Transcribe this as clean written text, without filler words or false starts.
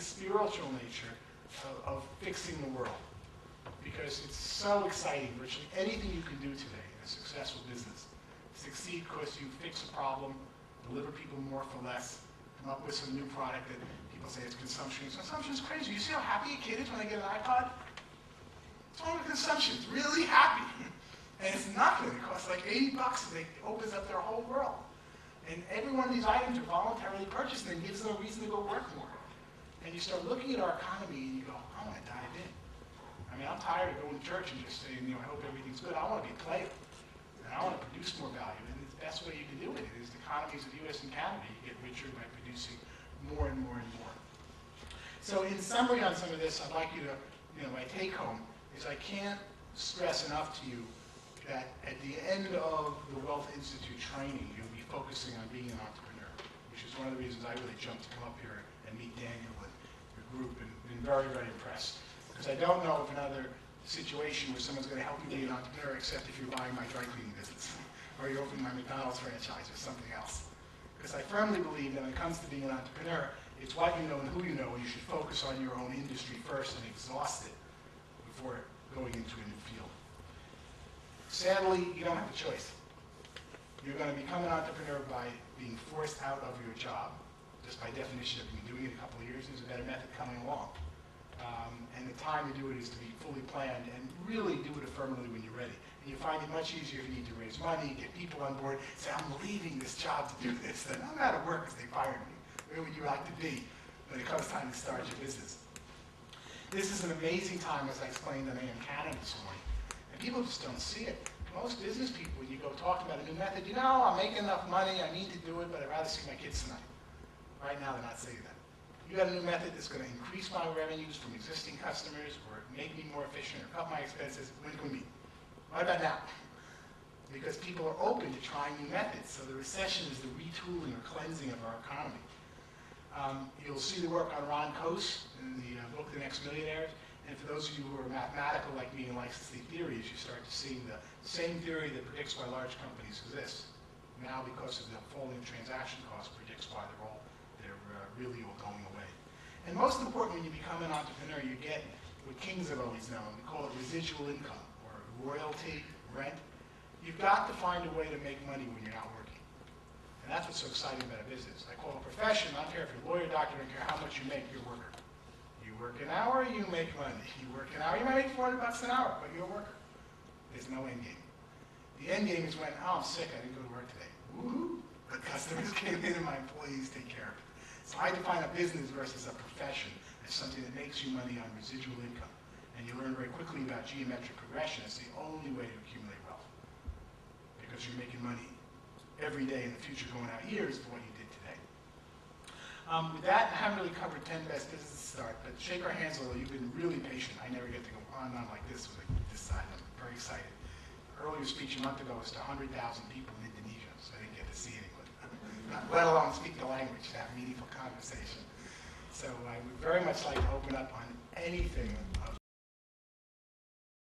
spiritual nature of fixing the world. Because it's so exciting. Virtually anything you can do today in a successful business, succeed because you fix a problem, deliver people more for less, come up with some new product that people say it's consumption. Consumption is crazy. You see how happy a kid is when they get an iPod? It's only consumption. It's really happy. And it's nothing. It costs like $80 and it opens up their whole world. And every one of these items are voluntarily purchased and it gives them a reason to go work more. And you start looking at our economy and you go, I want to dive in. I mean, I'm tired of going to church and just saying, I hope everything's good. I want to be a player. And I want to produce more value. And the best way you can do it is the economies of the US and Canada. You get richer by producing more and more and more. So in summary on some of this, I'd like you to, my take home is I can't stress enough to you that at the end of the Wealth Institute training, you'll be focusing on being an entrepreneur, which is one of the reasons I really jumped to come up here and meet Daniel and your group, and been very, very impressed. Because I don't know of another situation where someone's going to help you be an entrepreneur except if you're buying my dry cleaning business, or you're opening my McDonald's franchise or something else. Because I firmly believe that when it comes to being an entrepreneur, it's what you know and who you know, and you should focus on your own industry first and exhaust it before going into a new field. Sadly, you don't have a choice. You're going to become an entrepreneur by being forced out of your job. Just by definition, if you've been doing it a couple of years, there's a better method coming along. And the time to do it is to be fully planned and really do it affirmatively when you're ready. And you find it much easier if you need to raise money, get people on board, say, I'm leaving this job to do this, then I'm out of work because they fired me. Where would you like to be when it comes time to start your business? This is an amazing time, as I explained on AM Canada this morning. And people just don't see it. Most business people, when you go talk about a new method, I'm making enough money, I need to do it, but I'd rather see my kids tonight. Right now, they're not saying that. You got a new method that's going to increase my revenues from existing customers, or make me more efficient, or cut my expenses. When can we meet? What about now? Because people are open to trying new methods. So the recession is the retooling or cleansing of our economy. You'll see the work on Ron Coase in the book, The Next Millionaires. And for those of you who are mathematical like me and like to see theories, you start to see the same theory that predicts why large companies exist. Now, because of the falling transaction costs, predicts why they're really all going away. And most important, when you become an entrepreneur, you get what kings have always known. We call it residual income, or royalty, rent. You've got to find a way to make money when you're not working. And that's what's so exciting about a business. I call it a profession. I don't care if you're a lawyer, doctor, I don't care how much you make, you're a worker. You work an hour, you make money. You work an hour, you might make $400 an hour, but you're a worker. There's no end game. The end game is when, I'm sick, I didn't go to work today. Woohoo! The customers came in and my employees take care of it. So I define a business versus a profession as something that makes you money on residual income. And you learn very quickly about geometric progression. It's the only way to accumulate wealth. Because you're making money every day in the future going out years for what you did today. With that, I haven't really covered 10 best businesses to start, but shake our hands a little. You've been really patient. I never get to go on and on like this with this side. I'm very excited. Earlier speech a month ago was to 100,000 people in Indonesia, so I didn't get to see anyone. Let alone speak the language to have meaningful conversation. So I would very much like to open up on anything